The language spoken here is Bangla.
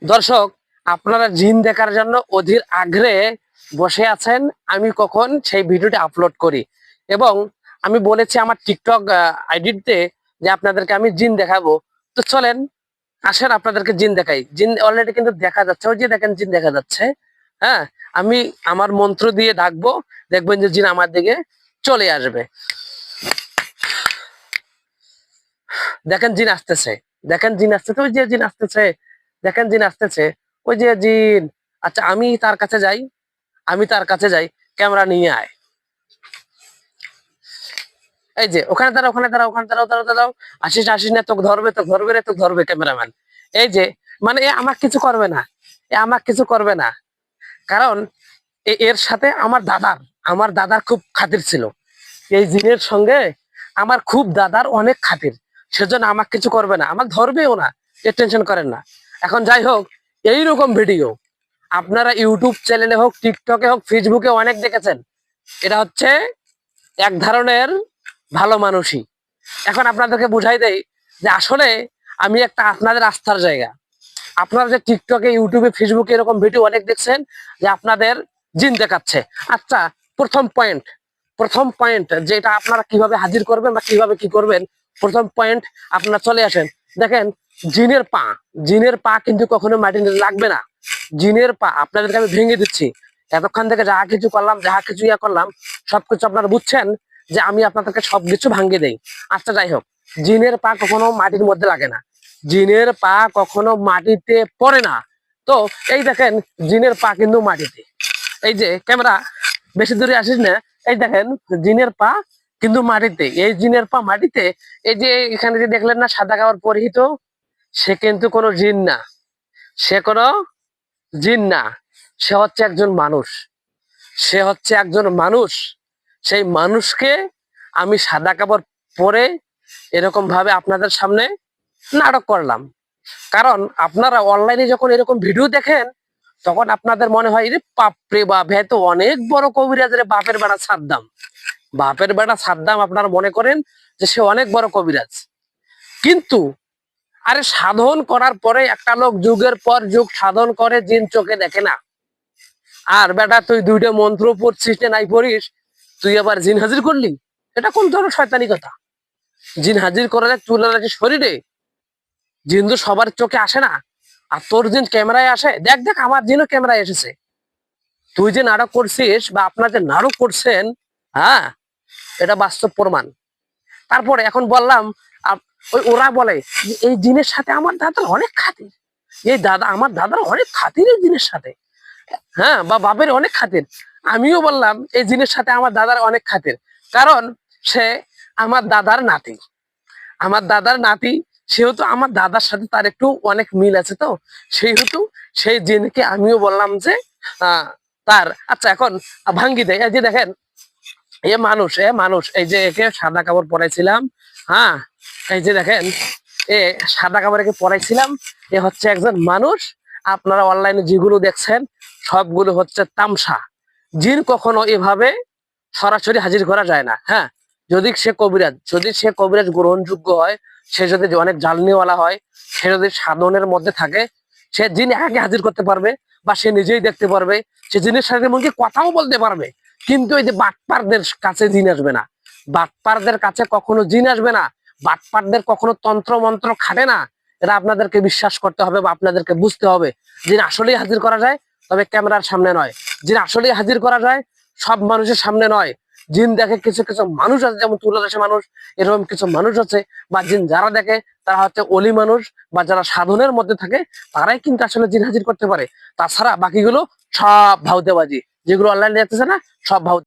দর্শক, আপনারা জিন দেখার জন্য অধীর আগ্রহে বসে আছেন আমি কখন সেই ভিডিওটি আপলোড করি। এবং আমি বলেছি আমার টিকটক আইডিতে যে আপনাদেরকে আমি জিন দেখাবো। তো চলেন আসেন আপনাদেরকে জিন দেখাই। জিন অলরেডি কিন্তু দেখা যাচ্ছে, ওই যে দেখেন জিন দেখা যাচ্ছে। হ্যাঁ, আমি আমার মন্ত্র দিয়ে ডাকবো, দেখবেন যে জিন আমার দিকে চলে আসবে। দেখেন জিন আসতেছে, দেখেন জিন আসতেছে, ওই যে জিন আসতেছে, দেখেন জিন আসতেছে, ওই যে জিন। আচ্ছা আমি তার কাছে যাই, আমি তার কাছে যাই, ক্যামেরা নিয়ে আয়। এই যে ওখানে দাঁড়াও, ওখানে দাঁড়াও, ওখানে দাঁড়াও, দাঁড়াও, দাঁড়াও। আসিস আসিস না, তোকে ধরবে, তোকে ধরবে রে, তোকে ধরবে ক্যামেরাম্যান। এই যে মানে এ আমার কিছু করবে না, এ আমার কিছু করবে না, কারণ এর সাথে আমার দাদার খুব খাতির ছিল। এই জিনের সঙ্গে আমার খুব দাদার অনেক খাতির, সেজন্য আমার কিছু করবে না, আমার ধরবেও না, এর টেনশন করেন না। এখন যাই হোক, এইরকম ভিডিও আপনারা ইউটিউব চ্যানেলে হোক, টিকটকে হোক, ফেসবুকে অনেক দেখেছেন। এটা হচ্ছে এক ধরনের ভালো মানুষই। এখন আপনাদেরকে বুঝাই দেই যে আসলে আমি একটা আপনাদের আস্থার জায়গা। আপনারা যে টিকটকে, ইউটিউবে, ফেসবুকে এরকম ভিডিও অনেক দেখছেন যে আপনাদের জিন দেখাচ্ছে। আচ্ছা, প্রথম পয়েন্ট যেটা আপনারা কিভাবে হাজির করবেন বা কিভাবে কি করবেন, প্রথম পয়েন্ট আপনারা চলে আসেন। দেখেন জিনের পা, জিনের পা কিন্তু কখনো মাটিতে লাগবে না। জিনের পা আপনাদেরকে আমি ভেঙে দিচ্ছি। এতক্ষণ থেকে যাহা কিছু করলাম, যাহা কিছু ইয়া করলাম, সবকিছু আপনারা বুঝছেন যে আমি আপনাদেরকে সবকিছু ভাঙিয়ে দেই। আচ্ছা যাই হোক, জিনের পা কখনো মাটির মধ্যে লাগে না, জিনের পা কখনো মাটিতে পড়ে না। তো এই দেখেন জিনের পা কিন্তু মাটিতে। এই যে ক্যামেরা, বেশি দূরে আসিস না, এই দেখেন জিনের পা কিন্তু মাটিতে, এই জিনের পা মাটিতে। এই যে এখানে যে দেখলেন না সাদা কাপড় পরিহিত, সে কিন্তু কোনো জিন না, সে কোনো জিন না, সে হচ্ছে একজন মানুষ, সে হচ্ছে একজন মানুষ। সেই মানুষকে আমি সাদা কাপড় পরে এরকম ভাবে আপনাদের সামনে নাটক করলাম। কারণ আপনারা অনলাইনে যখন এরকম ভিডিও দেখেন, তখন আপনাদের মনে হয় রে বাপরে বাপ, হ্যাঁ তো অনেক বড় কবিরাজ রে, বাপের বেড়া সাদ্দাম, বাপের বেড়া সাদ্দাম আপনারা মনে করেন যে সে অনেক বড় কবিরাজ। কিন্তু আরে সাধন করার পরে একটা লোক যুগের পর যুগ সাধন করে, জিন চোখে দেখে না। আর বেটা তুই দুইটা মন্ত্র পড়ছিস না নাই পড়িস, তুই আবার জিন হাজির করলি? এটা কোন ধরনের শয়তানি কথা? জিন হাজির করা যায় চুল আছে শরীরে, জিন তো সবার চোখে আসে না। আর তোর জিন ক্যামেরায় আসে, দেখ দেখ আমার জিনও ক্যামেরায় এসেছে। তুই যে নাটক করছিস বা আপনার যে নাটক করছেন, হ্যাঁ, এটা বাস্তব প্রমাণ। তারপরে এখন বললাম, ওই ওরা বলে যে এই জিনের সাথে আমার দাদার অনেক খাতির, এই দাদা আমার দাদার অনেক খাতির এই জিনের সাথে, হ্যাঁ, বা বাপের অনেক খাতির। আমিও বললাম এই জিনের সাথে আমার দাদার অনেক খাতির, কারণ সে আমার দাদার নাতি, আমার দাদার নাতি, সেহেতু আমার দাদার সাথে তার একটু অনেক মিল আছে। তো সেহেতু সেই জিনকে আমিও বললাম যে তার, আচ্ছা এখন ভাঙ্গি দেয়। এই যে দেখেন এ মানুষ, এ মানুষ, এই যে একে সাদা কাপড় পরাইছিলাম, হ্যাঁ, এই যে দেখেন এ সাদা কাপড় একে পরাইছিলাম, এ হচ্ছে একজন মানুষ। আপনারা অনলাইনে যেগুলো দেখছেন সবগুলো হচ্ছে তামসা। জিন কখনো এভাবে সরাসরি হাজির করা যায় না। হ্যাঁ, যদি সে কবিরাজ গ্রহণযোগ্য হয়, সে যদি অনেক জালনিওয়ালা হয়, সে যদি সাধনের মধ্যে থাকে, সে জিন আগে হাজির করতে পারবে, বা সে নিজেই দেখতে পারবে, সে জিনের সাথে এমনকি কথাও বলতে পারবে। কিন্তু এই যে বাটপারদের কাছে জিন আসবে না, বাটপারদের কাছে কখনো জিন আসবে না, বাটপারদের কখনো তন্ত্র মন্ত্র খাটে না। এটা আপনাদেরকে বিশ্বাস করতে হবে বা আপনাদেরকে বুঝতে হবে। জিন আসলেই হাজির করা যায়, তবে ক্যামেরার সামনে নয়। জিন আসলেই হাজির করা যায়, সব মানুষের সামনে নয়। জিন দেখে কিছু কিছু মানুষ আছে, যেমন তুলাদাসী মানুষ, এরকম কিছু মানুষ আছে। বা জিন যারা দেখে তারা হচ্ছে অলি মানুষ, বা যারা সাধনের মধ্যে থাকে, তারাই কিন্তু আসলে জিন হাজির করতে পারে। তাছাড়া বাকিগুলো সব ভাউতেবাজি, যেগুলো অনলাইনে দেখতেছে না, সব ভাউ